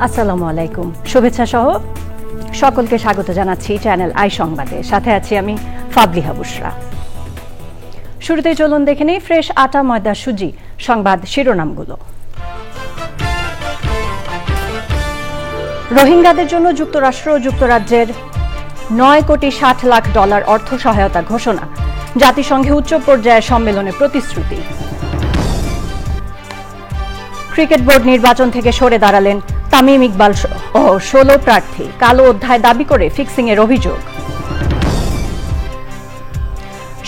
আসসালামু আলাইকুম, শুভেচ্ছা সহ সকলকে স্বাগত জানাচ্ছি চ্যানেল আই সংবাদে। সাথে আছি আমি ফাবলিহা বুশরা। শুরুতেই চলুন দেখে নেই ফ্রেশ আটা ময়দা সুজি সংবাদ শিরোনামগুলো। রোহিঙ্গাদের জন্য যুক্তরাষ্ট্র ও যুক্তরাজ্যের $9.60 কোটি অর্থ সহায়তা ঘোষণা, জাতিসংঘে উচ্চ পর্যায়ের সম্মেলনে প্রতিশ্রুতি। ক্রিকেট বোর্ড নির্বাচন থেকে সরে দাঁড়ালেন তামিম ইকবাল ও 16 প্রার্থী, কালো অধ্যায় দাবি করে ফিক্সিংয়ের অভিযোগ।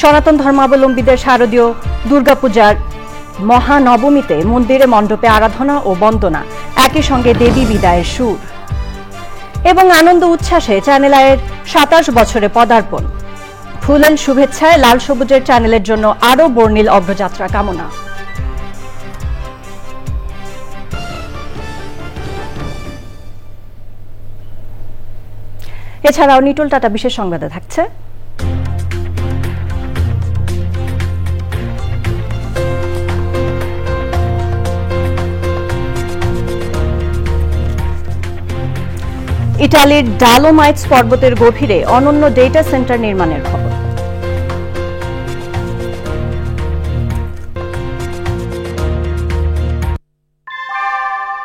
সনাতন ধর্মাবলম্বীদের শারদীয় দুর্গাপূজার মহানবমীতে মন্দিরে মণ্ডপে আরাধনা ও বন্দনা, একই সঙ্গে দেবী বিদায়ের সুর এবং আনন্দ উচ্ছ্বাসে চ্যানেল আইয়ের 27 বছরে পদার্পণ। ফুল এন্ড শুভেচ্ছায় লাল সবুজের চ্যানেলের জন্য আরও বর্ণিল অগ্রযাত্রা কামনা। এছাড়াও নিটোল টাটা বিশেষ সংবাদে থাকছে ইটালির ডালোমাইটস পর্বতের গভীরে অনন্য ডেটা সেন্টার নির্মাণের খবর।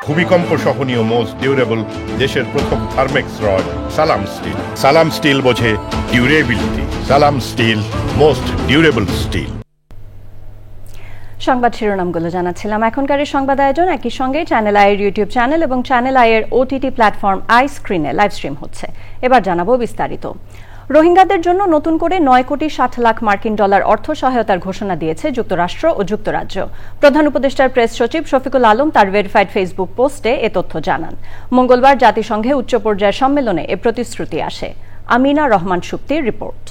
ভূমিকম্প সহনীয় মোস্ট ডিউরেবল দেশের প্রথম থার্মেক্স রড সালাম স্টিল। সালাম স্টিল বোঝে ডিউরেবিলিটি। সালাম স্টিল, মোস্ট ডিউরেবল স্টিল। সংবাদ শিরোনামগুলো জানাচ্ছিলাম। এখনকার এই সংবাদ আয়োজন একই সঙ্গে চ্যানেল আইয়ের ইউটিউব চ্যানেল এবং চ্যানেল আইয়ের ওটিটি প্ল্যাটফর্ম আই স্ক্রিনে লাইভ স্ট্রিম হচ্ছে। এবার জানাবো বিস্তারিত। রোহিঙ্গাদের জন্য নতুন করে $9.60 কোটি অর্থ সহায়তার ঘোষণা দিয়েছে যুক্তরাষ্ট্র ও যুক্তরাজ্য। প্রধান উপদেষ্টার প্রেস সচিব শফিকুল আলম তার ভেরিফাইড ফেসবুক পোস্টে এ তথ্য জানান। মঙ্গলবার জাতিসংঘে উচ্চ পর্যায়ের সম্মেলনে এ প্রতিশ্রুতি আসে। আমিনা রহমান সুপ্তির রিপোর্ট।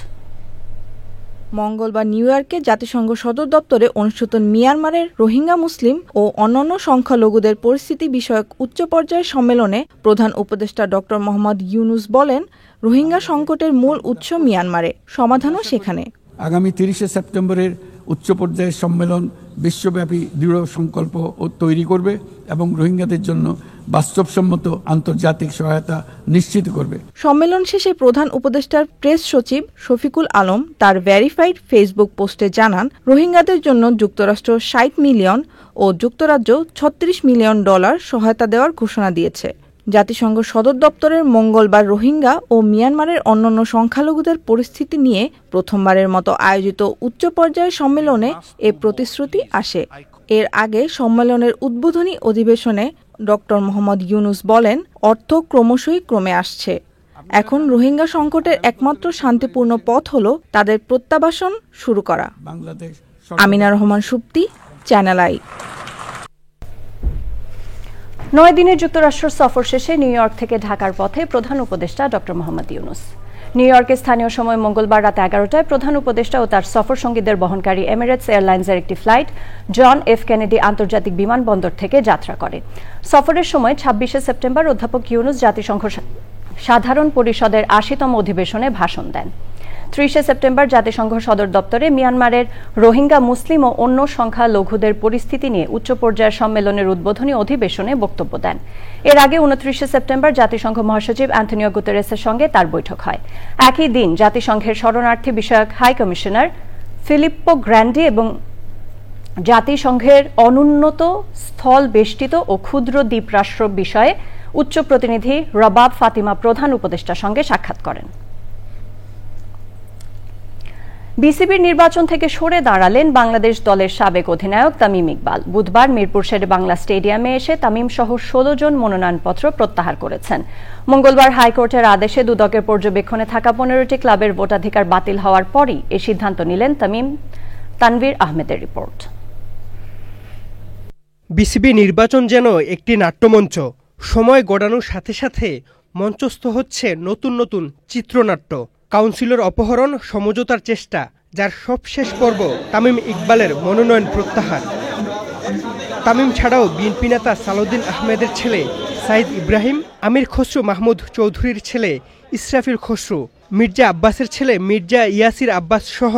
মঙ্গলবার নিউ ইয়র্কে জাতিসংঘ সদর দপ্তরে অনুষ্ঠিত মিয়ানমারের রোহিঙ্গা মুসলিম ও অন্যান্য সংখ্যালঘুদের পরিস্থিতি বিষয়ক উচ্চ পর্যায়ের সম্মেলনে প্রধান উপদেষ্টা ডক্টর মোহাম্মদ ইউনুস বলেন, রোহিঙ্গা সংকটের মূল উৎস মিয়ানমারে, সমাধানও সেখানে। আগামী 30 সেপ্টেম্বরের উচ্চ পর্যায়ের সম্মেলন বিশ্বব্যাপী দৃঢ় সংকল্প তৈরি করবে এবং রোহিঙ্গাদের জন্য বাস্তবসম্মত আন্তর্জাতিক সহায়তা নিশ্চিত করবে। সম্মেলন শেষে প্রধান উপদেষ্টার প্রেস সচিব শফিকুল আলম তার ভেরিফাইড ফেসবুক পোস্টে জানান, রোহিঙ্গাদের জন্য যুক্তরাষ্ট্র 60 মিলিয়ন ও যুক্তরাজ্য $36 মিলিয়ন সহায়তা দেওয়ার ঘোষণা দিয়েছে। জাতিসংঘ সদর দপ্তরের মঙ্গলবার রোহিঙ্গা ও মিয়ানমারের অন্যান্য সংখ্যালঘুদের পরিস্থিতি নিয়ে প্রথমবারের মতো আয়োজিত উচ্চ পর্যায়ের সম্মেলনে এ প্রতিশ্রুতি আসে। এর আগে সম্মেলনের উদ্বোধনী অধিবেশনে ডক্টর মোহাম্মদ ইউনুস বলেন, অর্থ ক্রমশই কমে আসছে। এখন রোহিঙ্গা সংকটের একমাত্র শান্তিপূর্ণ পথ হল তাদের প্রত্যাবাসন শুরু করা। Amina Rahman Supti, channel I. 9 দিনের যুক্তরাষ্ট্র সফর শেষে নিউ ইয়র্ক থেকে ঢাকার পথে প্রধান উপদেষ্টা ডক্টর মোহাম্মদ ইউনুস। নিউ ইয়র্কের স্থানীয় সময় মঙ্গলবার রাত 11টায় প্রধান উপদেষ্টা ও তার সফর সঙ্গীদের বহনকারী এমিরেটস এয়ারলাইন্সের একটি ফ্লাইট জন এফ কেনেডি আন্তর্জাতিক বিমানবন্দর থেকে যাত্রা করে। সফরের সময় 26 সেপ্টেম্বর অধ্যাপক ইউনুস জাতিসংঘ সাধারণ পরিষদের 80তম অধিবেশনে ভাষণ দেন। 30 সেপ্টেম্বর জাতিসংঘ সদর দপ্তরে মিয়ানমারের রোহিঙ্গা মুসলিম ও অন্য সংখ্যালঘুদের পরিস্থিতি নিয়ে উচ্চ পর্যায়ের সম্মেলনের উদ্বোধনী অধিবেশনে বক্তব্য দেন। এর আগে 29 সেপ্টেম্বর জাতিসংঘ মহাসচিব অ্যান্টনিও গুতেরেসের সঙ্গে তার বৈঠক হয়। একই দিন জাতিসংঘের শরণার্থী বিষয়ক হাই কমিশনার ফিলিপ্পো গ্র্যান্ডি এবং জাতিসংঘের অনুন্নত স্থল বেষ্টিত ও ক্ষুদ্র দ্বীপরাষ্ট্র বিষয়ে উচ্চ প্রতিনিধি রবাব ফাতিমা প্রধান উপদেষ্টার সঙ্গে সাক্ষাৎ করেন। বিসিবির নির্বাচন থেকে সরে দাঁড়ালেন বাংলাদেশ দলের সাবেক অধিনায়ক তামিম ইকবাল। বুধবার মিরপুর শেরে বাংলা স্টেডিয়ামে এসে তামিম সহ 16 জন মনোনয়নপত্র প্রত্যাহার করেছেন। মঙ্গলবার হাইকোর্টের আদেশে দুদকের পর্যবেক্ষণে থাকা 15টি ক্লাবের ভোটাধিকার বাতিল হওয়ার পরই এ সিদ্ধান্ত নিলেন তামিম। তানভীর আহমেদের রিপোর্ট। বিসিবি নির্বাচন যেন একটি নাট্যমঞ্চ। সময় গড়ানোর সাথে সাথে মঞ্চস্থ হচ্ছে নতুন নতুন চিত্রনাট্য। কাউন্সিলর অপহরণ, সমঝোতার চেষ্টা, যার সবশেষ পর্ব তামিম ইকবালের মনোনয়ন প্রত্যাহার। তামিম ছাড়াও বিএনপি নেতা সালাউদ্দিন আহমেদের ছেলে সাইদ ইব্রাহিম, আমির খসরু মাহমুদ চৌধুরীর ছেলে ইসরাফিল খসরু, মির্জা আব্বাসের ছেলে মির্জা ইয়াসির আব্বাস সহ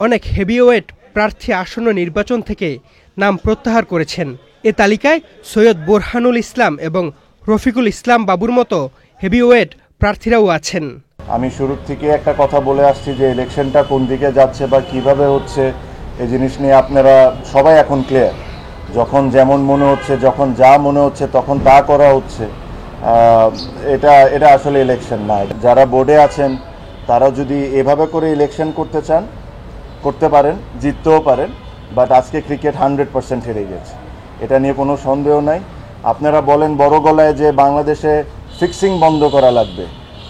অনেক হেভিওয়েট প্রার্থী আসন্ন নির্বাচন থেকে নাম প্রত্যাহার করেছেন। এ তালিকায় সৈয়দ বোরহানুল ইসলাম এবং রফিকুল ইসলাম বাবুর মতো হেভিওয়েট প্রার্থীরাও আছেন। আমি শুরুর থেকে একটা কথা বলে আসছি যে ইলেকশনটা কোন দিকে যাচ্ছে বা কিভাবে হচ্ছে এই জিনিস নিয়ে আপনারা সবাই এখন ক্লিয়ার। যখন যেমন মনে হচ্ছে, যখন যা মনে হচ্ছে তখন তা করা হচ্ছে। এটা আসলে ইলেকশন না। যারা বোর্ডে আছেন তারা যদি এভাবে করে ইলেকশন করতে চান করতে পারেন, জিততেও পারেন, বাট আজকে ক্রিকেট 100% হেরে গেছে, এটা নিয়ে কোনো সন্দেহ নাই। আপনারা বলেন বড় গলায় যে বাংলাদেশে ফিক্সিং বন্ধ করা লাগবে,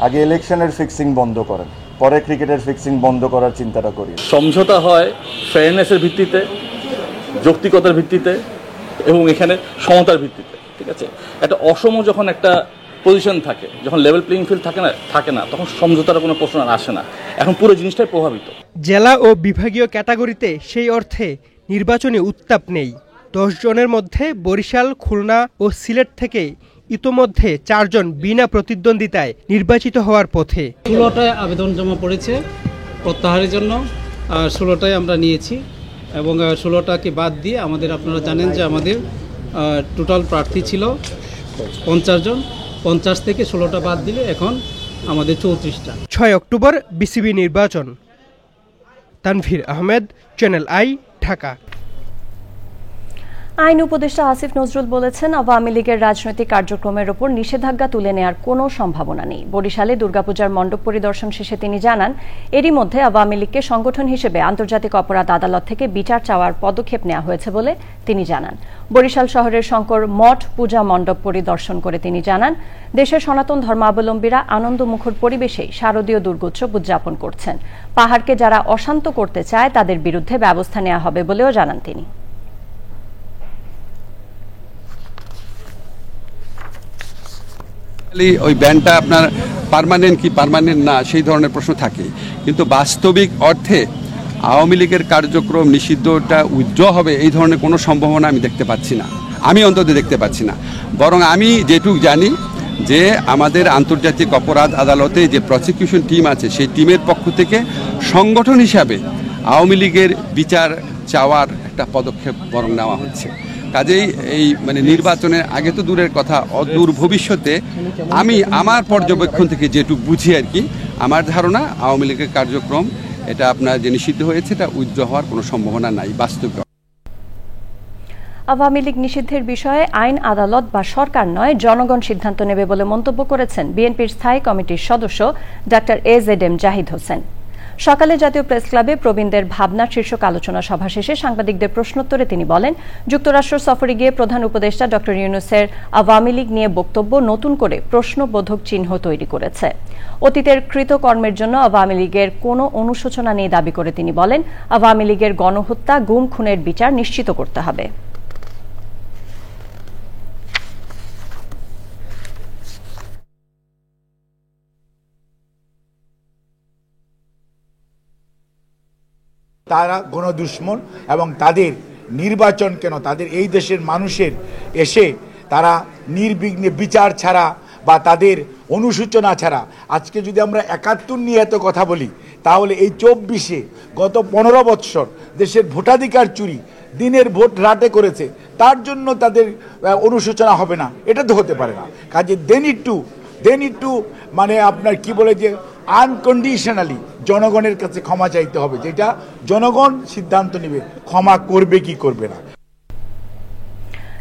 আগে ইলেকশনের ফিক্সিং বন্ধ করেন, পরে ক্রিকেটের ফিক্সিং বন্ধ করার চিন্তাটা করি। সমঝোতা হয় ফেয়ারনেসের ভিত্তিতে, যৌক্তিকতার ভিত্তিতে এবং এখানে সমতার ভিত্তিতে, ঠিক আছে। একটা অসম যখন একটা পজিশন থাকে, যখন লেভেল প্লেইং ফিল্ড থাকে না তখন সমঝোতার কোনো প্রশ্ন আসে না। এখন পুরো জিনিসটাই প্রভাবিত। জেলা ও বিভাগীয় ক্যাটাগরিতে সেই অর্থে নির্বাচনী উত্তাপ নেই। 10 জনের মধ্যে বরিশাল, খুলনা ও সিলেট থেকে ইতোমধ্যে 4 জন বিনা প্রতিদ্বন্দ্বিতায় নির্বাচিত হওয়ার পথে। 16টায় আবেদন জমা পড়েছে প্রত্যাহারের জন্য, 16টায় আমরা নিয়েছি এবং 16টাকে বাদ দিয়ে আমাদের, আপনারা জানেন যে আমাদের টোটাল প্রার্থী ছিল 50 জন, 50 থেকে 16টা বাদ দিলে এখন আমাদের 34টা। 6 অক্টোবর বিসিবি নির্বাচন। Tanvir Ahmed, channel i, Dhaka. আইন উপদেষ্টা আসিফ নজরুল বলেছেন, আওয়ামী লীগের রাজনৈতিক কার্যক্রমের ওপর নিষেধাজ্ঞা তুলে নেওয়ার কোনো সম্ভাবনা নেই। বরিশালে দুর্গাপূজার মণ্ডপ পরিদর্শন শেষে তিনি জানান, এরই মধ্যে আওয়ামী লীগকে সংগঠন হিসেবে আন্তর্জাতিক অপরাধ আদালত থেকে বিচার চাওয়ার পদক্ষেপ নেওয়া হয়েছে বলে তিনি জানান। বরিশাল শহরের শঙ্কর মঠ পূজা মণ্ডপ পরিদর্শন করে তিনি জানান, দেশের সনাতন ধর্মাবলম্বীরা আনন্দমুখর পরিবেশেই শারদীয় দুর্গোৎসব উদযাপন করছেন। পাহাড়কে যারা অশান্ত করতে চায় তাদের বিরুদ্ধে ব্যবস্থা নেওয়া হবে বলেও জানান তিনি। ওই ব্যানটা আপনার পার্মানেন্ট কি পার্মানেন্ট না সেই ধরনের প্রশ্ন থাকে, কিন্তু বাস্তবিক অর্থে আওয়ামী লীগের কার্যক্রম নিষিদ্ধটা উজ্জ্বল হবে এই ধরনের কোনো সম্ভাবনা আমি দেখতে পাচ্ছি না, আমি অন্তত দেখতে পাচ্ছি না। বরং আমি যেটুকু জানি যে আমাদের আন্তর্জাতিক অপরাধ আদালতে যে প্রসিকিউশন টিম আছে সেই টিমের পক্ষ থেকে সংগঠন হিসাবে আওয়ামী লীগের বিচার চাওয়ার একটা পদক্ষেপ বরং নেওয়া হচ্ছে। কাজেই এই নির্বাচনের আগে তো দূরের কথা, অদূর ভবিষ্যতে আমি আমার পর্যবেক্ষণ থেকে যেটুকু বুঝি আর কি, আমার ধারণা আওয়ামী লীগের কার্যক্রম এটা আপনার যে নিষিদ্ধ হয়েছে এটা উজ্জ্বল হওয়ার কোনো সম্ভাবনা নাই বাস্তবে। আওয়ামী লীগ নিষিদ্ধের বিষয়ে আইন আদালত বা সরকার নয়, জনগণ সিদ্ধান্ত নেবে বলে মন্তব্য করেছেন বিএনপির স্থায়ী কমিটির সদস্য ডাক্তার AZM জাহিদ হোসেন। সকালে জাতীয় প্রেস ক্লাবে প্রবীণদের ভাবনা শীর্ষক আলোচনা সভা শেষে সাংবাদিকদের প্রশ্নোত্তরে তিনি বলেন, যুক্তরাষ্ট্র সফরে গিয়ে প্রধান উপদেষ্টা ডক্টর ইউনূসের আওয়ামী লীগ নিয়ে বক্তব্য নতুন করে প্রশ্নবোধক চিহ্ন তৈরি করেছে। অতীতের কৃতকর্মের জন্য আওয়ামী লীগের কোনো অনুশোচনা নেই দাবি করে তিনি বলেন, আওয়ামী লীগের গণহত্যা, গুম খুনের বিচার নিশ্চিত করতে হবে। তারা গণদুশ্মন এবং তাদের নির্বাচন কেন, তাদের এই দেশের মানুষের এসে তারা নির্বিঘ্নে বিচার ছাড়া বা তাদের অনুশোচনা ছাড়া, আজকে যদি আমরা 71 নিয়ে এত কথা বলি তাহলে এই 24-এ গত 15 বৎসর দেশের ভোটাধিকার চুরি, দিনের ভোট রাতে করেছে, তার জন্য তাদের অনুশোচনা হবে না, এটা তো হতে পারে না। কাজে দে নিড টু আপনার কি বলে যে আনকন্ডিশনালি জনগণের কাছে ক্ষমা চাইতে হবে, যেটা জনগণ সিদ্ধান্ত নেবে ক্ষমা করবে কি করবে না।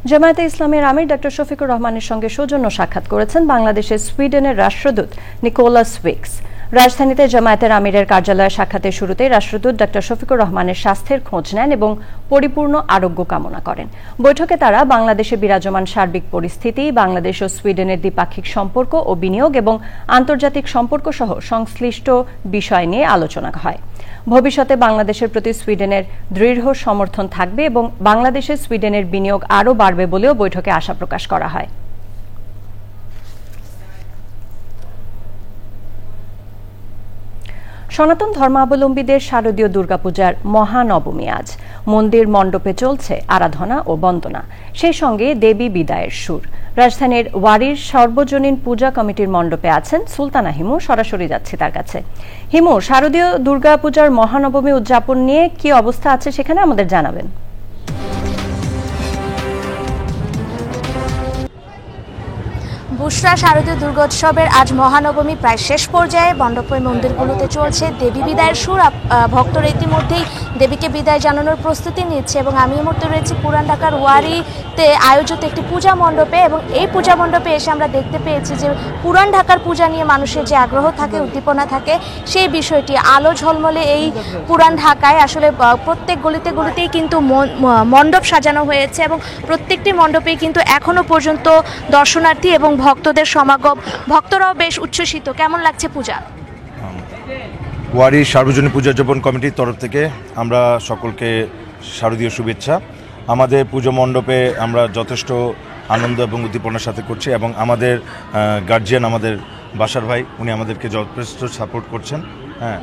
জামায়াতে ইসলামের আমির ডক্টর শফিকুর রহমানের সঙ্গে সৌজন্য সাক্ষাৎ করেছেন বাংলাদেশের সুইডেনের রাষ্ট্রদূত নিকোলাস উইক্স। রাজধানীতে জামায়াতের আমিরের কার্যালয়ে সাক্ষাতের শুরুতেই রাষ্ট্রদূত ডক্টর শফিকুর রহমানের স্বাস্থ্যের খোঁজ নেন এবং পরিপূর্ণ আরোগ্য কামনা করেন। বৈঠকে তারা বাংলাদেশে বিরাজমান সার্বিক পরিস্থিতি, বাংলাদেশ ও সুইডেনের দ্বিপাক্ষিক সম্পর্ক ও বিনিয়োগ এবং আন্তর্জাতিক সম্পর্ক সহ সংশ্লিষ্ট বিষয় নিয়ে আলোচনা হয়। ভবিষ্যতে বাংলাদেশের প্রতি সুইডেনের দৃঢ় সমর্থন থাকবে এবং বাংলাদেশে সুইডেনের বিনিয়োগ আরও বাড়বে বলেও বৈঠকে আশা প্রকাশ করা হয়। সনাতন ধর্মাবলম্বীদের শারদীয় দুর্গাপূজার মহানবমী আজ। মন্দির মণ্ডপে চলছে আরাধনা ও বন্দনা, সেই সঙ্গে দেবী বিদায়ের সুর। রাজধানীর ওয়ারির সর্বজনীন পূজা কমিটির মণ্ডপে আছেন সুলতানা হিমু, সরাসরি যাচ্ছি তার কাছে। হিমু, শারদীয় দুর্গাপূজার মহানবমী উদযাপন নিয়ে কি অবস্থা আছে সেখানে আমাদের জানাবেন। বুশরা শারদীয় দুর্গোৎসবের আজ মহানবমী প্রায় শেষ পর্যায়ে। মণ্ডপের মন্দিরগুলোতে চলছে দেবী বিদায়ের সুর। ভক্তরা ইতিমধ্যেই দেবীকে বিদায় জানানোর প্রস্তুতি নিচ্ছে এবং আমি এই মুহূর্তে রয়েছি পুরান ঢাকার ওয়ারিতে আয়োজিত একটি পূজা মণ্ডপে, এবং এই পূজা মণ্ডপে এসে আমরা দেখতে পেয়েছি যে পুরান ঢাকার পূজা নিয়ে মানুষের যে আগ্রহ থাকে, উদ্দীপনা থাকে, সেই বিষয়টি আলো ঝলমলে এই পুরান ঢাকায় আসলে প্রত্যেক গলিতে গলিতেই কিন্তু মণ্ডপ সাজানো হয়েছে এবং প্রত্যেকটি মণ্ডপেই কিন্তু এখনো পর্যন্ত দর্শনার্থী এবং ভক্তদের সমাগম। ভক্তরাও বেশ উচ্ছ্বসিত। কেমন লাগছে পূজা? ওয়ারি সার্বজনীন পূজা উদযাপন কমিটির তরফ থেকে আমরা সকলকে শারদীয় শুভেচ্ছা। আমাদের পুজো মণ্ডপে আমরা যথেষ্ট আনন্দ এবং উদ্দীপনার সাথে করছি এবং আমাদের গার্জিয়ান, আমাদের বাসার ভাই, উনি আমাদেরকে যথেষ্ট সাপোর্ট করছেন। হ্যাঁ,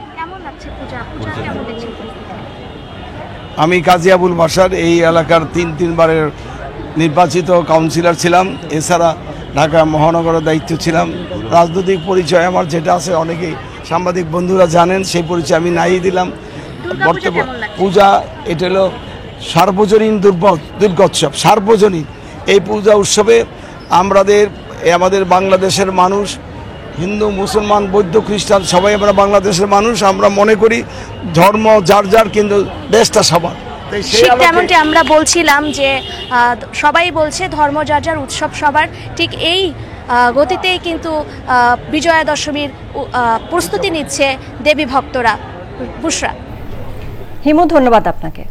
আমি কাজী আবুল বাশার, এই এলাকার তিনবারের নির্বাচিত কাউন্সিলর ছিলাম। এছাড়া ঢাকা মহানগরের দায়িত্ব ছিলাম। রাজনৈতিক পরিচয় আমার যেটা আছে, অনেকেই সাংবাদিক বন্ধুরা জানেন, সেই পরিচয় আমি নাই দিলাম। বর্তমান পূজা এটা হলো সার্বজনীন দুর্গোৎসব, সার্বজনীন এই পূজা উৎসবে আমাদের বাংলাদেশের মানুষ, হিন্দু, মুসলমান, বৌদ্ধ, খ্রিস্টান সবাই আমরা বাংলাদেশের মানুষ। আমরা মনে করি ধর্ম যার যার, কিন্তু দেশটা সবার। তেমনটি আমরা বলছিলাম যে সবাই বলছে ধর্ম যার যার, উৎসব সবার। ঠিক এই গতিতেই কিন্তু বিজয়া দশমীর প্রস্তুতি নিচ্ছে দেবী ভক্তরা। বুশরা। হিমু, ধন্যবাদ আপনাকে।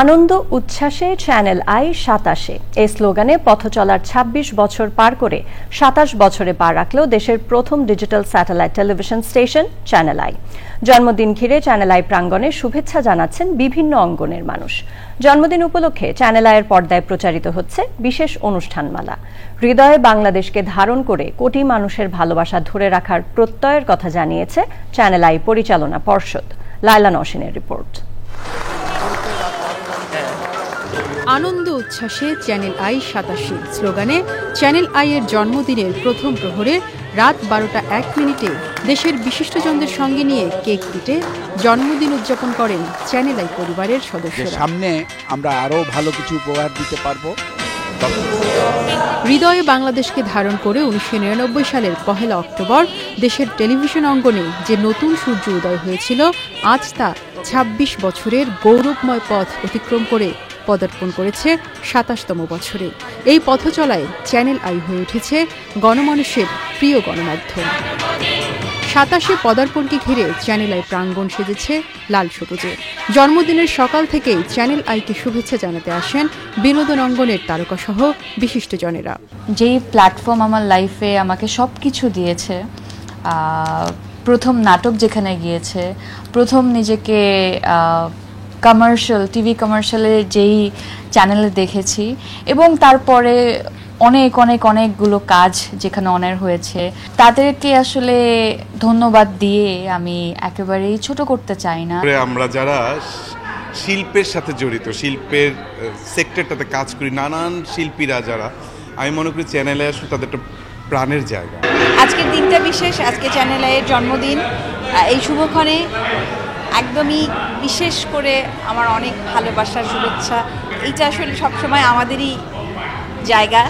আনন্দ উচ্ছ্বাসে চ্যানেল আই 27-এ এই স্লোগানে পথ চলার ২৬ বছর পার করে ২৭ বছরে পা রাখল দেশের প্রথম digital satellite television station channel I. জন্মদিন ঘিরে চ্যানেল আই প্রাঙ্গণে শুভেচ্ছা জানাচ্ছেন বিভিন্ন অঙ্গনের মানুষ। জন্মদিন উপলক্ষে চ্যানেল আইয়ের পর্দায় প্রচারিত হচ্ছে বিশেষ অনুষ্ঠানমালা। হৃদয়ে বাংলাদেশকে ধারণ করে কোটি মানুষের ভালোবাসা ধরে রাখার প্রত্যয়ের কথা জানিয়েছে চ্যানেল আই পরিচালনা পর্ষদ। লায়লা নওশিনের রিপোর্ট। আনন্দ উচ্ছ্বাসে চ্যানেল আই 87 স্লোগানে চ্যানেল আই এর জন্মদিনের প্রথম প্রহরে রাত 12টা 1 মিনিটে দেশের বিশিষ্টজনদের সঙ্গে নিয়ে কেক কেটে জন্মদিন উদযাপন করেন চ্যানেল আই পরিবারের সদস্যরা। সামনে আমরা আরো ভালো কিছু উপহার দিতে পারবো। হৃদয়ে বাংলাদেশকে ধারণ করে 1999 সালের 1 অক্টোবর দেশের টেলিভিশন অঙ্গনে যে নতুন সূর্য উদয় হয়েছিল, আজ তা ২৬ বছরের গৌরবময় পথ অতিক্রম করে পদার্পণ করেছে ২৭তম বছরে। এই পথ চলায় চ্যানেল আই হয়ে উঠেছে গণমানুষের প্রিয় গণমাধ্যম। ২৭-এ পদার্পণকে ঘিরে চ্যানেল আই প্রাঙ্গণ সেজেছে লাল সবুজে। জন্মদিনের সকাল থেকেই চ্যানেল আইকে শুভেচ্ছা জানাতে আসেন বিনোদন অঙ্গনের তারকাসহ বিশিষ্টজনেরা। যেই প্ল্যাটফর্ম আমার লাইফে আমাকে সব কিছু দিয়েছে, প্রথম নাটক যেখানে গিয়েছে, প্রথম নিজেকে টিভি কমার্শিয়ালে যেই চ্যানেলে দেখেছি, এবং তারপরে অনেকগুলো কাজ যেখানে অনার হয়েছে, তাদেরকে আসলে ধন্যবাদ দিয়ে আমি একেবারেই ছোট করতে চাই না। আমরা যারা শিল্পের সাথে জড়িত, শিল্পের সেক্টরটাতে কাজ করি, নানান শিল্পীরা যারা, আমি মনে করি চ্যানেলে আসলে তাদের একটা প্রাণের জায়গা। আজকের দিনটা বিশেষ, আজকে চ্যানেল আইয়ের জন্মদিন। এই শুভক্ষণে একদমই বিশেষ করে আমার অনেক ভালোবাসার শুভেচ্ছা। এইটা আসলে সবসময় আমাদেরই জায়গা,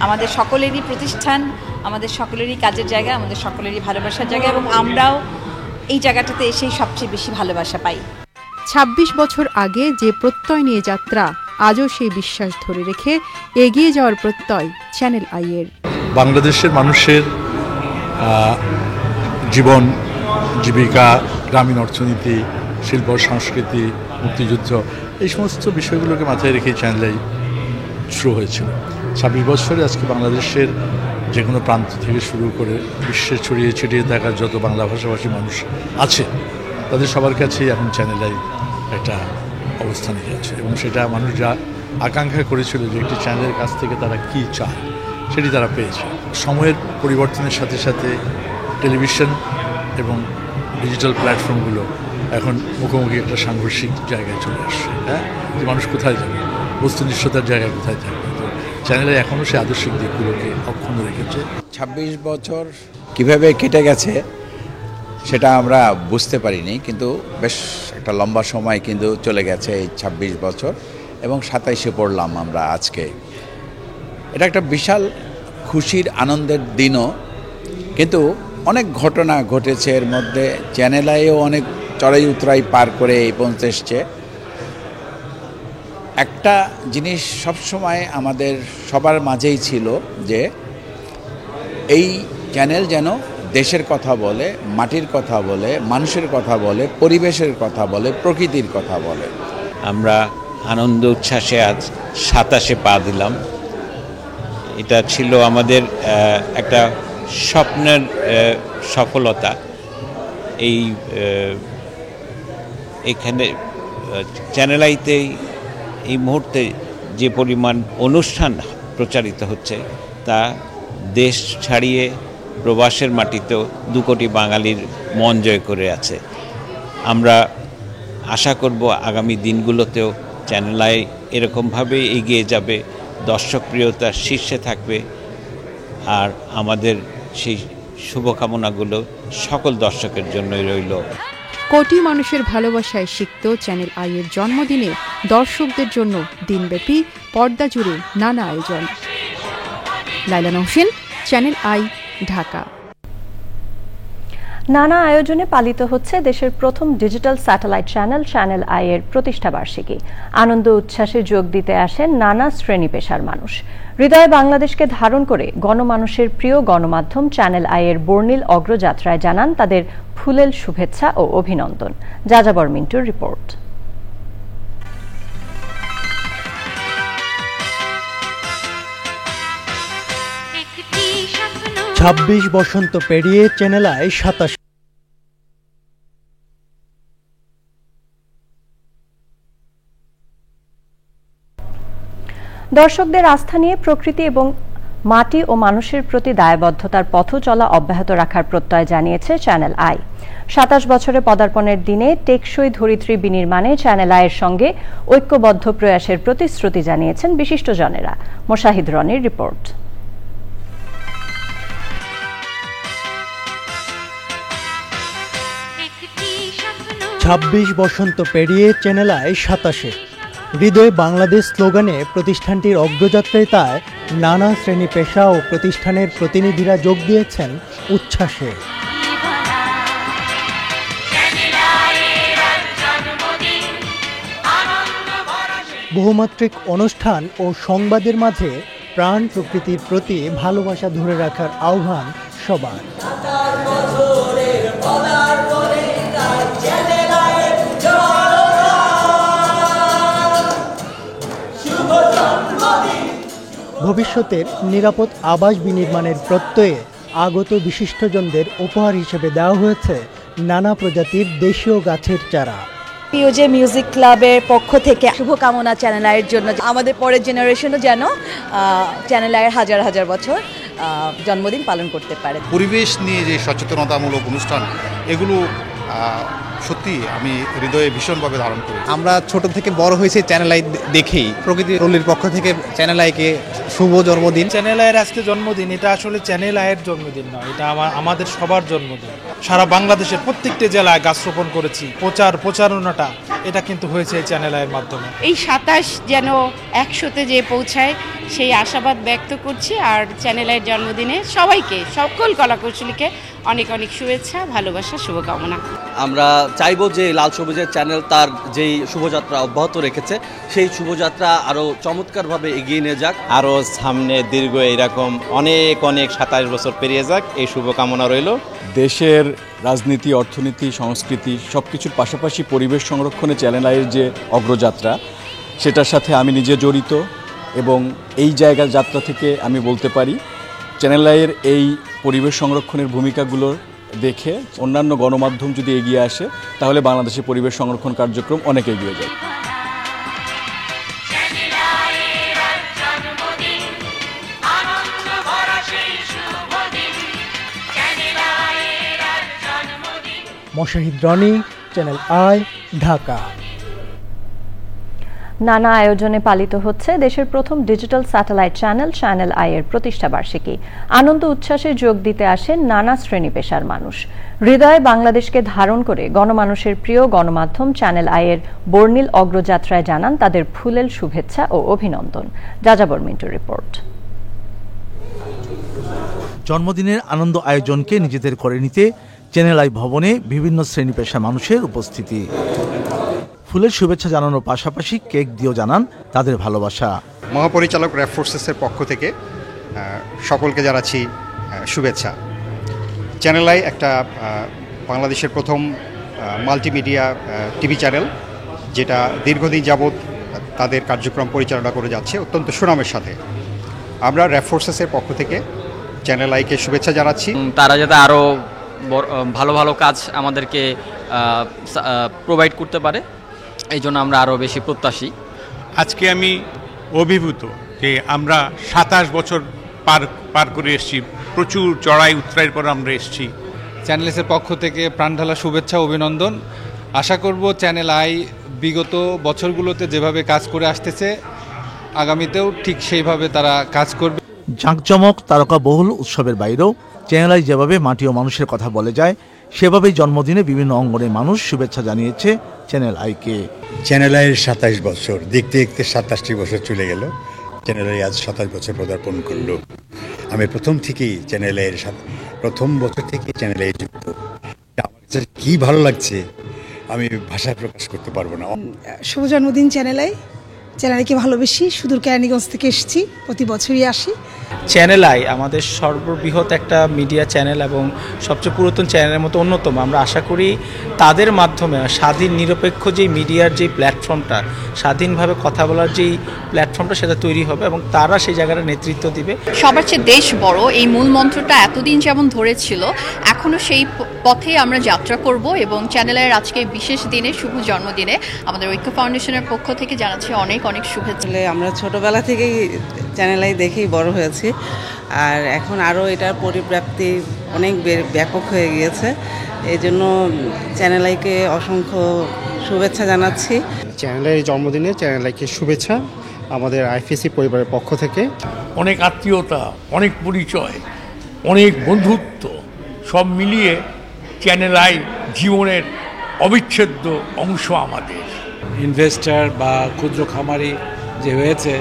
আমাদের সকলেরই প্রতিষ্ঠান, আমাদের সকলেরই কাজের জায়গা, আমাদের সকলেরই ভালোবাসার জায়গা, এবং আমরাও এই জায়গাটাতে এসেই সবচেয়ে বেশি ভালোবাসা পাই। ২৬ বছর আগে যে প্রত্যয় নিয়ে যাত্রা, আজও সেই বিশ্বাস ধরে রেখে এগিয়ে যাওয়ার প্রত্যয় চ্যানেল আইয়ের। বাংলাদেশের মানুষের জীবন জীবিকা, গ্রামীণ অর্থনীতি, শিল্প সংস্কৃতি, মুক্তিযুদ্ধ, এই সমস্ত বিষয়গুলোকে মাথায় রেখে চ্যানেল আই শুরু হয়েছিল। ২৬ বছরে আজকে বাংলাদেশের যে কোনো প্রান্ত থেকে শুরু করে বিশ্বে ছড়িয়ে ছিটিয়ে থাকার যত বাংলা ভাষাভাষী মানুষ আছে, তাদের সবার কাছেই এখন চ্যানেল আই একটা অবস্থানে আছে, এবং সেটা মানুষ যা আকাঙ্ক্ষা করেছিল যে একটি চ্যানেলের কাছ থেকে তারা কী চায়, সেটি তারা পেয়েছে। সময়ের পরিবর্তনের সাথে সাথে টেলিভিশন এবং ডিজিটাল প্ল্যাটফর্মগুলো এখন মুখোমুখি একটা সাংঘর্ষিক জায়গায় চলে আসছে। হ্যাঁ, যে মানুষ কোথায় যাবে, বস্তুনিষ্ঠতার জায়গায় কোথায় থাকবে। তো চ্যানেলে এখনও সে আদর্শিক দিকগুলোকে অক্ষুণ্ণ রেখেছে। ২৬ বছর কিভাবে কেটে গেছে সেটা আমরা বুঝতে পারিনি, কিন্তু বেশ একটা লম্বা সময় কিন্তু চলে গেছে এই ২৬ বছর, এবং ২৭-এ পড়লাম আমরা আজকে। এটা একটা বিশাল খুশির আনন্দের দিনও, কিন্তু অনেক ঘটনা ঘটেছে এর মধ্যে। চ্যানেল আইও অনেক চড়াই উতরাই পার করে এই পর্যন্ত এসছে। একটা জিনিস সবসময় আমাদের সবার মাঝেই ছিল যে এই চ্যানেল যেন দেশের কথা বলে, মাটির কথা বলে, মানুষের কথা বলে, পরিবেশের কথা বলে, প্রকৃতির কথা বলে। আমরা আনন্দ উচ্ছ্বাসে আজ 27-এ পা দিলাম। এটা ছিল আমাদের একটা স্বপ্নের সফলতা। এখানে চ্যানেল আইতেই এই মুহূর্তে যে পরিমাণ অনুষ্ঠান প্রচারিত হচ্ছে তা দেশ ছাড়িয়ে প্রবাসের মাটিতেও 2 কোটি বাঙালির মন জয় করে আছে। আমরা আশা করব আগামী দিনগুলোতেও চ্যানেল আই এরকমভাবেই এগিয়ে যাবে, দর্শকপ্রিয়তার শীর্ষে থাকবে। আর আমাদের সেই শুভকামনাগুলো সকল দর্শকের জন্যই রইল। কোটি মানুষের ভালোবাসায় সিক্ত চ্যানেল আইয়ের জন্মদিনে দর্শকদের জন্য দিনব্যাপী পর্দা জুড়ে নানা আয়োজন। লাইলা নওশিন, চ্যানেল আই, ঢাকা। নানা আয়োজনে পালিত হচ্ছে দেশের প্রথম digital satellite channel channel i এর প্রতিষ্ঠাবার্ষিকী। আনন্দ উচ্ছ্বাসে যোগ দিতে আসেন নানা শ্রেণী পেশার মানুষ। হৃদয়ে বাংলাদেশকে ধারণ করে গণমানুষের প্রিয় গণমাধ্যম চ্যানেল আই এর বর্ণিল অগ্রযাত্রায় জানান তাদের ফুলেল শুভেচ্ছা ও অভিনন্দন। যাযাবর মিন্টুর রিপোর্ট। 26 বসন্ত পেরিয়ে চ্যানেল আই 27। দর্শকদের আস্থা নিয়ে প্রকৃতি এবং মাটি ও মানুষের প্রতি দায়বদ্ধতার পথ চলা অব্যাহত রাখার প্রত্যয় জানিয়েছে চ্যানেল আই। 27 বছরে পদার্পণের দিনে টেকসই ধরিত্রী বিনির্মাণে চ্যানেল আইয়ের সঙ্গে ঐক্যবদ্ধ প্রয়াসের প্রতিশ্রুতি জানিয়েছেন বিশিষ্টজনেরা। মোশাহিদ রনির রিপোর্ট। 26 বসন্ত পেরিয়ে চ্যানেল আই 27-এ। হৃদয় বাংলাদেশ স্লোগানে প্রতিষ্ঠানটির অগ্রযাত্রায় তাই নানা শ্রেণী পেশা ও প্রতিষ্ঠানের প্রতিনিধিরা যোগ দিয়েছেন উচ্ছ্বাসে। বহুমাত্রিক অনুষ্ঠান ও সংবাদের মাঝে প্রাণ প্রকৃতির প্রতি ভালোবাসা ধরে রাখার আহ্বান সবার। ভবিষ্যতের নিরাপদ আবাস বিনির্মাণের প্রত্যয়ে আগত বিশিষ্টজনদের উপহার হিসেবে দেওয়া হয়েছে নানা প্রজাতির দেশীয় গাছের চারা। পিওজে মিউজিক ক্লাবের পক্ষ থেকে শুভকামনা চ্যানেল আইয়ের জন্য, আমাদের পরের জেনারেশনও যেন চ্যানেল আইয়ের হাজার হাজার বছর জন্মদিন পালন করতে পারে। পরিবেশ নিয়ে যে সচেতনতামূলক অনুষ্ঠান, এগুলো সত্যি আমি হৃদয়ে ভীষণভাবে ধারণ করি। আমরা ছোট থেকে বড় হয়েছে চ্যানেল আই দেখেই। প্রকৃতি রোলের পক্ষ থেকে চ্যানেল আইকে শুভ জন্মদিন। চ্যানেল আইয়ের আজকে জন্মদিন, এটা আসলে চ্যানেল আইয়ের জন্মদিন নয়, এটা আমাদের সবার জন্মদিন। সারা বাংলাদেশের প্রত্যেকটি জেলায় গাছ রোপণ করেছি। প্রচারণাটা এটা কিন্তু হয়েছে এই চ্যানেল আইয়ের মাধ্যমে। এই 27 যেন 100-তে যে পৌঁছায় সেই আশাবাদ ব্যক্ত করছি। আর চ্যানেল আইয়ের জন্মদিনে সবাইকে, সকল কলাকুশলীকে অনেক অনেক শুভেচ্ছা, ভালোবাসা, শুভকামনা। আমরা চাইবো যে লাল সবুজের চ্যানেল তার যেই শুভযাত্রা অব্যাহত রেখেছে সেই শুভযাত্রা আরও চমৎকারভাবে এগিয়ে নিয়ে যাক, আরও সামনে দীর্ঘ এরকম অনেক 27 বছর পেরিয়ে যাক, এই শুভকামনা রইল। দেশের রাজনীতি, অর্থনীতি, সংস্কৃতি সব কিছুর পাশাপাশি পরিবেশ সংরক্ষণে চ্যানেল আইয়ের যে অগ্রযাত্রা, সেটার সাথে আমি নিজে জড়িত এবং এই জায়গার যাত্রা থেকে আমি বলতে পারি চ্যানেল আইয়ের এই পরিবেশ সংরক্ষণের ভূমিকাগুলোর দেখে অন্যান্য গণমাধ্যম যদি এগিয়ে আসে তাহলে বাংলাদেশের পরিবেশ সংরক্ষণ কার্যক্রম অনেক এগিয়ে যায়। Moshahid Roni, channel i, Dhaka. নানা আয়োজনে পালিত হচ্ছে দেশের প্রথম digital satellite channel channel i এর প্রতিষ্ঠাবার্ষিকী। আনন্দ উচ্ছ্বাসে যোগ দিতে আসেন নানা শ্রেণী পেশার মানুষ। হৃদয়ে বাংলাদেশকে ধারণ করে গণমানুষের প্রিয় গণমাধ্যম চ্যানেল আই এর বর্ণিল অগ্রযাত্রায় জানান তাদের ফুলেল শুভেচ্ছা ও অভিনন্দন। যাযাবর মিন্টুর রিপোর্ট। জন্মদিনের আনন্দ আয়োজনকে নিজেদের করে নিতে চ্যানেল আই ভবনে বিভিন্ন শ্রেণী পেশা মানুষের উপস্থিতি। ফুলের শুভেচ্ছা জানানোর পাশাপাশি কেক দিয়েও জানান তাদের ভালোবাসা। মহাপরিচালক র্যাব ফোর্সেসের পক্ষ থেকে সকলকে জানাচ্ছি শুভেচ্ছা। চ্যানেল আই একটা বাংলাদেশের প্রথম মাল্টিমিডিয়া টিভি চ্যানেল, যেটা দীর্ঘদিন যাবৎ তাদের কার্যক্রম পরিচালনা করে যাচ্ছে অত্যন্ত সুনামের সাথে। আমরা র্যাব ফোর্সেসের পক্ষ থেকে চ্যানেল আইকে শুভেচ্ছা জানাচ্ছি। তারা যাতে আরও ভালো ভালো কাজ আমাদেরকে প্রোভাইড করতে পারে, এই জন্য আমরা আরও বেশি প্রত্যাশী। আজকে আমি অভিভূত যে আমরা 27 বছর পার করে এসেছি, প্রচুর চড়াই উতরাইয়ের পর আমরা এসেছি। চ্যানেলসের পক্ষ থেকে প্রাণঢালা শুভেচ্ছা অভিনন্দন। আশা করব চ্যানেল আই বিগত বছরগুলোতে যেভাবে কাজ করে আসতেছে আগামীতেও ঠিক সেইভাবে তারা কাজ করবে। জাঁকজমক তারকা বহুল উৎসবের বাইরেও চ্যানেল আই যেভাবে মাটি ও মানুষের কথা বলে যায়, সেভাবেই জন্মদিনে বিভিন্ন অঙ্গনের মানুষ শুভেচ্ছা জানিয়েছে চ্যানেল আইকে। চ্যানেল আইয়ের 27 বছর, দেখতে দেখতে 27টি বছর চলে গেল। চ্যানেল আই আজ 27 বছর পদার্পণ করলো। আমি প্রথম থেকেই চ্যানেল আইয়ের প্রথম বছর থেকে চ্যানেল আই যুক্ত। আমার কাছে কি ভালো লাগছে আমি ভাষায় প্রকাশ করতে পারবো না। শুভ জন্মদিন চ্যানেল আই। চ্যানেল আইকে ভালোবেসি, সুদূর কেরানীগঞ্জ থেকে এসেছি, প্রতি বছরই আসি। চ্যানেল আই আমাদের সর্ববৃহৎ একটা মিডিয়া চ্যানেল এবং সবচেয়ে পুরাতন চ্যানেলের মতো অন্যতম। আমরা আশা করি তাদের মাধ্যমে স্বাধীন নিরপেক্ষ যেই মিডিয়ার যেই প্ল্যাটফর্মটা, স্বাধীনভাবে কথা বলার যেই প্ল্যাটফর্মটা, সেটা তৈরি হবে এবং তারা সেই জায়গাটা নেতৃত্ব দিবে। সবার চেয়ে দেশ বড়, এই মূল মন্ত্রটা এতদিন যেমন ধরেছিল, এখনও সেই পথে আমরা যাত্রা করব এবং চ্যানেল আইয়ের আজকে বিশেষ দিনে, শুভ জন্মদিনে আমাদের ঐক্য ফাউন্ডেশনের পক্ষ থেকে জানাচ্ছি অনেক অনেক শুভেচ্ছা। আমরা ছোটবেলা থেকেই চ্যানেল আই দেখেই বড় হয়েছি, আর এখন আরও এটার পরিব্যাপ্তি অনেক ব্যাপক হয়ে গিয়েছে। এই জন্য চ্যানেল আইকে অসংখ্য শুভেচ্ছা জানাচ্ছি। চ্যানেল আইয়ের জন্মদিনে চ্যানেল আইকে শুভেচ্ছা আমাদের আইফিসি পরিবারের পক্ষ থেকে। অনেক আত্মীয়তা, অনেক পরিচয়, অনেক বন্ধুত্ব সব মিলিয়ে চ্যানেল আই জীবনের অবিচ্ছেদ্য অংশ আমাদের। ইনভেস্টার বা ক্ষুদ্র খামারি যে হয়েছে,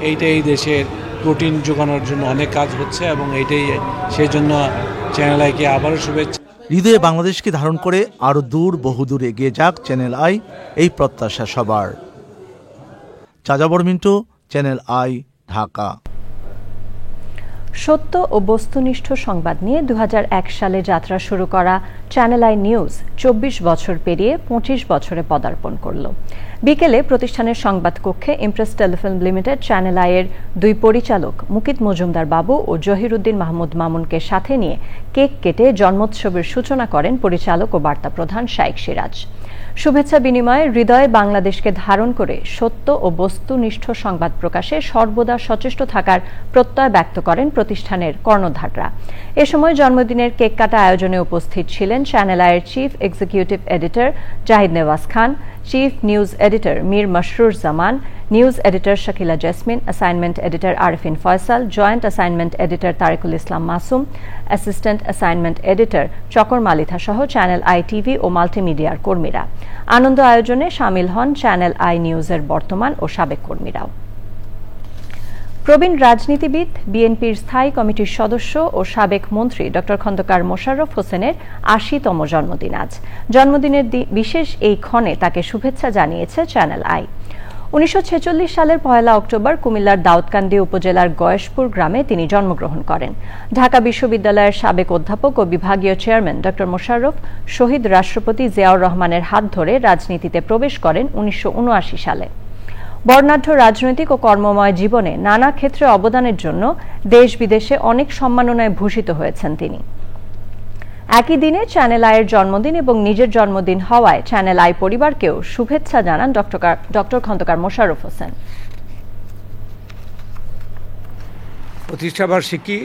এইটাই এই দেশের প্রোটিন যোগানোর জন্য অনেক কাজ হচ্ছে এবং এইটাই সেই জন্য চ্যানেল আইকে আবারও শুভেচ্ছা। হৃদয়ে বাংলাদেশকে ধারণ করে আরও বহুদূর এগিয়ে যাক চ্যানেল আই, এই প্রত্যাশা সবার। চাজাবর মিন্টু, চ্যানেল আই, ঢাকা। সত্য ও বস্তুনিষ্ঠ সংবাদ নিয়ে 2001 সালে যাত্রা শুরু করা চ্যানেল আই নিউজ 24 বছর পেরিয়ে 25 বছরে পদার্পণ করল। বিকেলে প্রতিষ্ঠানের সংবাদ কক্ষে ইমপ্রেস টেলিফিল্ম লিমিটেড চ্যানেল আইয়ের 2 পরিচালক মুকিত মজুমদার বাবু ও জহিরুদ্দিন মাহমুদ মামুনকে সাথে নিয়ে কেক কেটে জন্মোৎসবের সূচনা করেন পরিচালক ও বার্তা প্রধান শাইখ সিরাজ। শুভেচ্ছা বিনিময়ে হৃদয়ে বাংলাদেশকে ধারণ করে সত্য ও বস্তুনিষ্ঠ সংবাদ প্রকাশে সর্বদা সচেষ্ট থাকার প্রত্যয় ব্যক্ত করেন প্রতিষ্ঠানের কর্ণধাররা। এ সময় জন্মদিনের কেক কাটা আয়োজনে উপস্থিত ছিলেন চ্যানেল আইয়ের chief executive editor Zahid Newaz Khan, chief news editor Mir Mashrur Zaman, news editor Shakila Jesmin, assignment editor Arifin Faisal, joint assignment editor Tariqul Islam Masum, assistant assignment editor Chakor Malitha সহ চ্যানেল আই টিভি ও মাল্টিমিডিয়ার কর্মীরা। আনন্দ আয়োজনে শামিল হন চ্যানেল আই নিউজের বর্তমান ও সাবেক কর্মীরাও। প্রবীণ রাজনীতিবিদ, বিএনপির স্থায়ী কমিটির সদস্য ও সাবেক মন্ত্রী ড খন্দকার মোশাররফ হোসেনের ৮০তম জন্মদিন আজ। জন্মদিনের বিশেষ এই ক্ষণে তাকে শুভেচ্ছা জানিয়েছে চ্যানেল আই। 1946 সালের 1 অক্টোবর কুমিল্লার দাউদকান্দি উপজেলার গয়েশপুর গ্রামে তিনি জন্মগ্রহণ করেন। ঢাকা বিশ্ববিদ্যালয়ের সাবেক অধ্যাপক ও বিভাগীয় চেয়ারম্যান ড মোশাররফ শহীদ রাষ্ট্রপতি জিয়াউর রহমানের হাত ধরে রাজনীতিতে প্রবেশ করেন 1979 সালে। বর্ণাঢ্য রাজনৈতিক ও কর্মময় জীবনে নানা ক্ষেত্রে অবদানের জন্য দেশ বিদেশে অনেক সম্মাননায় ভূষিত হয়েছেন তিনি। একই দিনে চ্যানেল আইয়ের জন্মদিন এবং নিজের জন্মদিন হওয়ায় চ্যানেল আই পরিবারকেও শুভেচ্ছা জানান ডক্টর খন্দকার মোশাররফ হোসেন। প্রতিষ্ঠাবার্ষিকী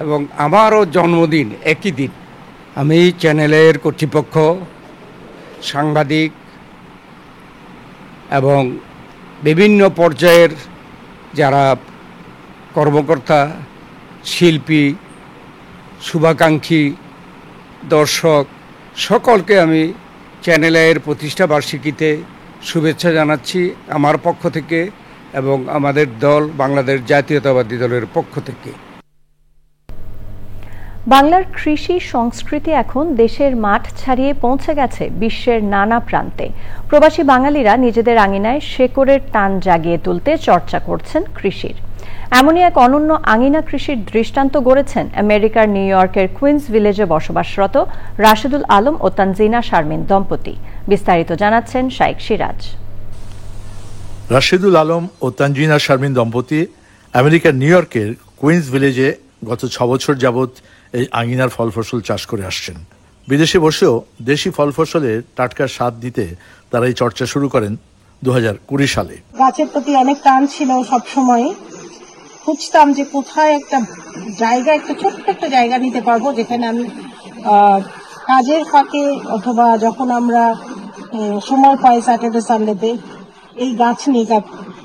এবং আমারও জন্মদিন একই দিন। আমি চ্যানেলের কর্তৃপক্ষ, সাংবাদিক এবং বিভিন্ন পর্যায়ের যারা কর্মকর্তা, শিল্পী, শুভাকাঙ্ক্ষী, দর্শক সকলকে আমি চ্যানেল আইয়ের প্রতিষ্ঠা বার্ষিকীতে শুভেচ্ছা জানাচ্ছি আমার পক্ষ থেকে এবং আমাদের দল বাংলাদেশ জাতীয়তাবাদী দলের পক্ষ থেকে। বাংলার কৃষি সংস্কৃতি এখন দেশের মাঠ ছাড়িয়ে পৌঁছে গেছে বিশ্বের নানা প্রান্তে। প্রবাসী বাঙালিরা নিজেদের আঙিনায় শেকড়ের টান জাগিয়ে তুলতে চর্চা করছেন কৃষির। এমনই এক অনন্য আঙিনা কৃষির দৃষ্টান্ত গড়েছেন আমেরিকার নিউ ইয়র্কের কুইন্স ভিলেজে বসবাসরত রাশেদুল আলম ও তানজিনা শারমিন দম্পতি। বিস্তারিত জানাচ্ছেন শাইখ সিরাজ। রাশেদুল আলম ও তানজিনা শারমিন দম্পতি আমেরিকার নিউ ইয়র্কের কুইন্স ভিলেজে গত 6 বছর যাবৎ এই আঙিনার ফল ফসল চাষ করে আসছেন। বিদেশে বসেও দেশি ফল ফসলের টাটকা স্বাদ দিতে তারা এই চর্চা শুরু করেন 2020 সালে। গাছের প্রতি অনেক টান ছিল, সব সময় খুঁজতাম যে কোথায় একটা জায়গা, একটা ছোট্ট একটা জায়গা নিতে পারবো যেখানে আমি কাজের ফাঁকে অথবা যখন আমরা সময় পাই স্যাটারডে সানডেতে এই গাছ নিয়ে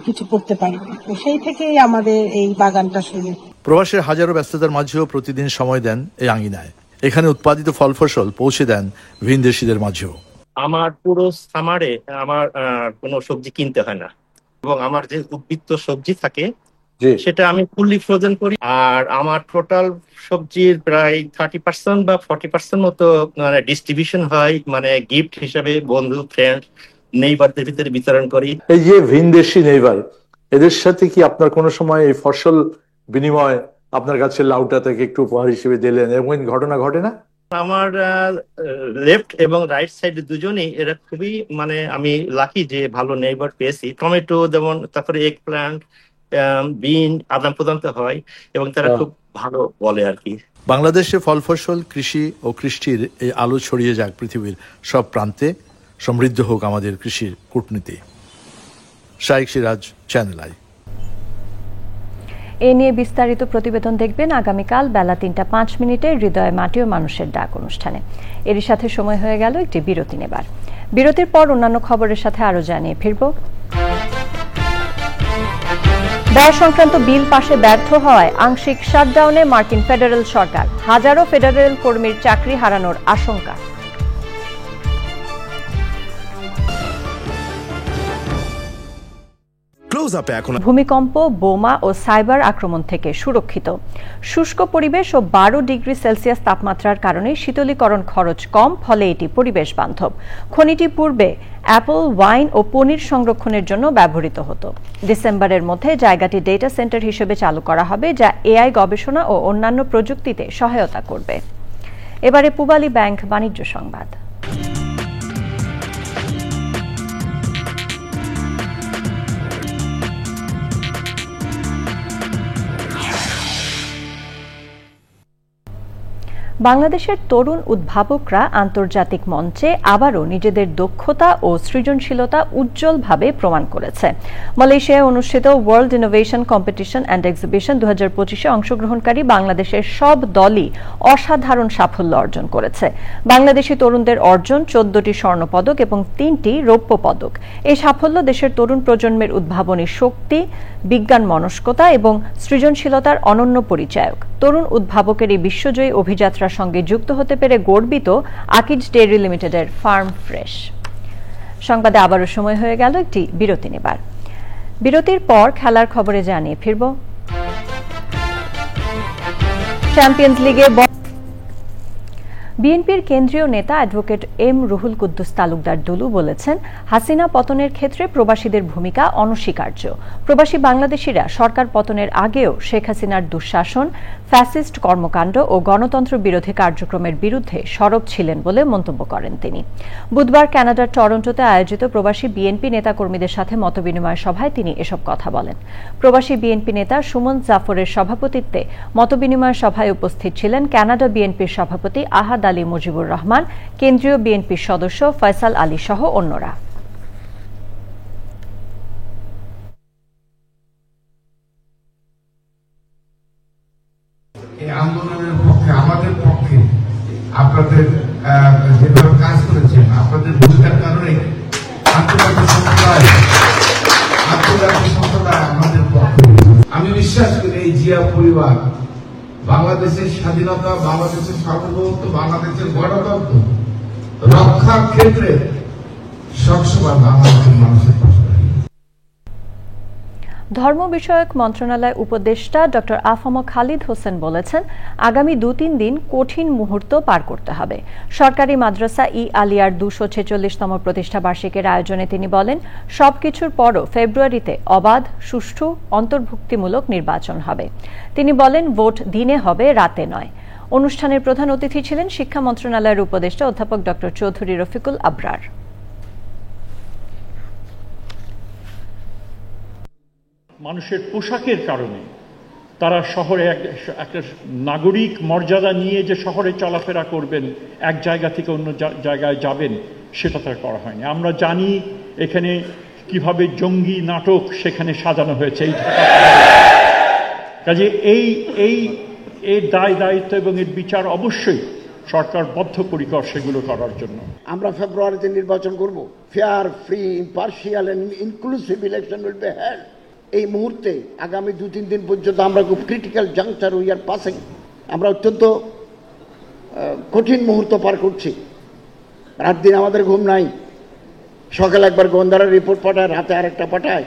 কিছু করতে পারি। তো সেই থেকেই আমাদের এই বাগানটা শুরু। প্রবাসের হাজারো ব্যস্ততার মাঝেও প্রতিদিন সময় দেন এই আঙিনায়। এখানে উৎপাদিত ফল ফসল পৌঁছে দেন ভিনদেশীদের মাঝেও। আমার পুরো সামারে আমার কোনো সবজি কিনতে হয় না, এবং আমার যে উদ্বৃত্ত সবজি থাকে সেটা আমি ফুললি ফ্রোজেন করি। আর আমার টোটাল সবজির প্রায় 30% বা 40% মতো মানে ডিস্ট্রিবিউশন হয়, মানে গিফট হিসাবে বন্ধু, ফ্রেন্ড, নেইবারদের ভিতরে বিতরণ করি। এই যে ভিনদেশী নেইবার, এদের সাথে কি আপনার কোনো সময় এই ফসল বিনিময় আপনার কাছে লাউটা থেকে একটু উপহার হিসেবে দিলেন, এমন ঘটনা ঘটে না? আমার লেফট এবং রাইট সাইড দুজনেই এরা খুবই মানে আমি লাকি যে ভালো নেইবার পেয়েছি। টমেটো যেমন, তারপরে এগ প্ল্যান্ট, বিন আদান প্রদান হয় এবং তারা খুব ভালো বলে আর কি। বাংলাদেশে ফল ফসল, কৃষি ও কৃষ্টির এই আলো ছড়িয়ে যাক পৃথিবীর সব প্রান্তে। সমৃদ্ধ হোক আমাদের কৃষির কূটনীতি। শাইখ সিরাজ, চ্যানেল আই। এ নিয়ে বিস্তারিত প্রতিবেদন দেখবেন আগামীকাল বেলা 3:05 হৃদয় মাটি ও মানুষের ডাক অনুষ্ঠানে। এরই সাথে সময় হয়ে গেল একটি বিরতি নেবার। বিরতির পর অন্যান্য খবরের সাথে আরো জানিয়ে ফিরব। ব্যয় সংক্রান্ত বিল পাশে ব্যর্থ হওয়ায় আংশিক শাটডাউনে মার্কিন ফেডারেল সরকার। হাজারো ফেডারেল কর্মীর চাকরি হারানোর আশঙ্কা। ভূমিকম্প, বোমা ও সাইবার আক্রমণ থেকে সুরক্ষিত। শুষ্ক পরিবেশ ও 12 ডিগ্রি সেলসিয়াস তাপমাত্রার কারণে শীতলীকরণ খরচ কম, ফলে এটি পরিবেশ বান্ধব। খনিটি পূর্বে অ্যাপল, ওয়াইন ও পনির সংরক্ষণের জন্য ব্যবহৃত হতো। ডিসেম্বরের মধ্যে জায়গাটি ডেটা সেন্টার হিসেবে চালু করা হবে, যা এআই গবেষণা ও অন্যান্য প্রযুক্তিতে সহায়তা করবে। এবারে পূবালী ব্যাংক বাণিজ্য সংবাদ। বাংলাদেশের তরুণ উদ্ভাবকরা আন্তর্জাতিক মঞ্চে আবারও নিজেদের দক্ষতা ও সৃজনশীলতা উজ্জ্বলভাবে প্রমাণ করেছে। মালয়েশিয়ায় অনুষ্ঠিত world innovation competition and exhibition 2025-এ অংশগ্রহণকারী বাংলাদেশের সব দলই অসাধারণ সাফল্য অর্জন করেছে। বাংলাদেশি তরুণদের অর্জন 14টি স্বর্ণপদক এবং 3টি রৌপ্য পদক। এই সাফল্য দেশের তরুণ প্রজন্মের উদ্ভাবনী শক্তি, বিজ্ঞান মনস্কতা এবং সৃজনশীলতার অনন্য পরিচায়ক। তরুণ উদ্ভাবকের এই বিশ্বজয়ী অভিযাত্রার সঙ্গে যুক্ত হতে পেরে গর্বিত আকিজ ডেইরি লিমিটেডের ফার্ম ফ্রেশ। সংবাদে আবারও সময় হয়ে গেল একটি বিরতি নেবার। বিরতির পর খেলার খবরে জানিয়ে ফিরব। চ্যাম্পিয়ন্স লিগে বিএনপির কেন্দ্রীয় নেতা অ্যাডভোকেট এম রুহুল কুদ্দুস তালুকদার দুলু বলেছেন, হাসিনা পতনের ক্ষেত্রে প্রবাসীদের ভূমিকা অনস্বীকার্য। প্রবাসী বাংলাদেশিরা সরকার পতনের আগেও শেখ হাসিনার দুঃশাসন, ফ্যাসিস্ট কর্মকাণ্ড ও গণতন্ত্র বিরোধী কার্যক্রমের বিরুদ্ধে সরব ছিলেন বলে মন্তব্য করেন তিনি। বুধবার কানাডার টরন্টোতে আয়োজিত প্রবাসী বিএনপি নেতাকর্মীদের সাথে মতবিনিময় সভায় তিনি এসব কথা বলেন। প্রবাসী বিএনপি নেতা সুমন জাফরের সভাপতিত্বে মতবিনিময় সভায় উপস্থিত ছিলেন কানাডা বিএনপির সভাপতি আহাদ আলী মুজিবুর রহমান, কেন্দ্রীয় বিএনপির সদস্য ফয়সাল আলী সহ অন্যরা। এই আন্দোলনের পক্ষে, আমাদের পক্ষে আপনাদের যেভাবে কাজ করেছেন, আপনাদের ভূমিকার কারণে আন্তর্জাতিক সম্প্রদায় আমাদের পক্ষে। আমি বিশ্বাস করি এই জিয়া পরিবার বাংলাদেশের স্বাধীনতা, বাংলাদেশের সার্বভৌমত্ব, বাংলাদেশের গণতন্ত্র রক্ষার ক্ষেত্রে সবসময় বাংলাদেশের মানুষের পাশে। ধর্ম বিষয়ক মন্ত্রণালয় উপদেষ্টা ডক্টর আফম খালিদ হোসেন বলেছেন, আগামী 2-3 দিন কঠিন মুহূর্ত পার করতে হবে। সরকারি মাদ্রাসা ই আলিয়ার 246তম প্রতিষ্ঠা বার্ষিকীর আয়োজনে তিনি বলেন, সবকিছুর পরও ফেব্রুয়ারিতে অবাধ, সুষ্ঠু, অন্তর্ভুক্তিমূলক নির্বাচন হবে। তিনি বলেন, ভোট দিনে হবে, রাতে নয়। অনুষ্ঠানের প্রধান অতিথি ছিলেন শিক্ষা মন্ত্রণালয়ের উপদেষ্টা অধ্যাপক ডক্টর চৌধুরী রফিকুল আবরার। মানুষের পোশাকের কারণে তারা শহরে একটা নাগরিক মর্যাদা নিয়ে যে শহরে চলাফেরা করবেন, এক জায়গা থেকে অন্য জায়গায় যাবেন, সেটা তার করা হয়নি। আমরা জানি এখানে কিভাবে জঙ্গি নাটক সেখানে সাজানো হয়েছে। কাজে এই দায় দায়িত্ব এবং এর বিচার অবশ্যই সরকার বদ্ধপরিকর সেগুলো করার জন্য। আমরা ফেব্রুয়ারিতে নির্বাচন করব। Fair, free, impartial and inclusive election will be held. এই মুহূর্তে আগামী 2-3 দিন পর্যন্ত আমরা খুব critical juncture we are passing. আমরা অত্যন্ত কঠিন মুহূর্ত পার করছি। রাত দিন আমাদের ঘুম নাই। সকালে একবার গোয়েন্দারা রিপোর্ট পাঠায়, রাতে আরেকটা পাঠায়।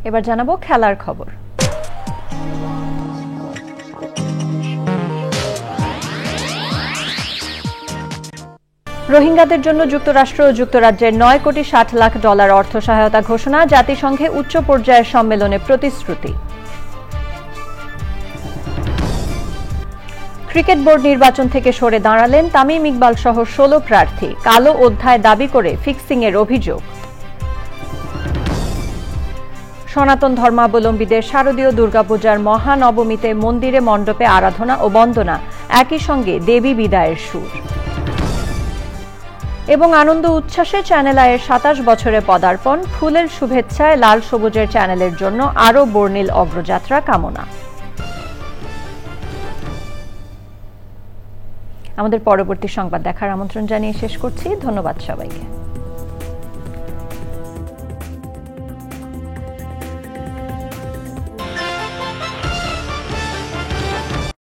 এবার জানাবো খেলার খবর। রোহিঙ্গাদের জন্য যুক্তরাষ্ট্র ও যুক্তরাজ্যের $9.60 কোটি অর্থ সহায়তা ঘোষণা, জাতিসংঘে উচ্চ পর্যায়ের সম্মেলনে প্রতিশ্রুতি। ক্রিকেট বোর্ড নির্বাচন থেকে সরে দাঁড়ালেন তামিম ইকবাল সহ 16 প্রার্থী, কালো অধ্যায় দাবি করে ফিক্সিংয়ের অভিযোগ। সনাতন ধর্মাবলম্বীদের শারদীয় দুর্গাপূজার মহানবমীতে মন্দিরে মণ্ডপে আরাধনা ও বন্দনা, একই সঙ্গে দেবী বিদায়ের সুর। এবং আনন্দ উচ্ছ্বাসে চ্যানেল আইয়ের 27 বছরে পদার্পণ, ফুলের শুভেচ্ছায় লাল সবুজের চ্যানেলের জন্য আরও বর্ণিল অগ্রযাত্রা কামনা। আমাদের পরবর্তী সংবাদ দেখার আমন্ত্রণ জানিয়ে শেষ করছি। ধন্যবাদ সবাইকে।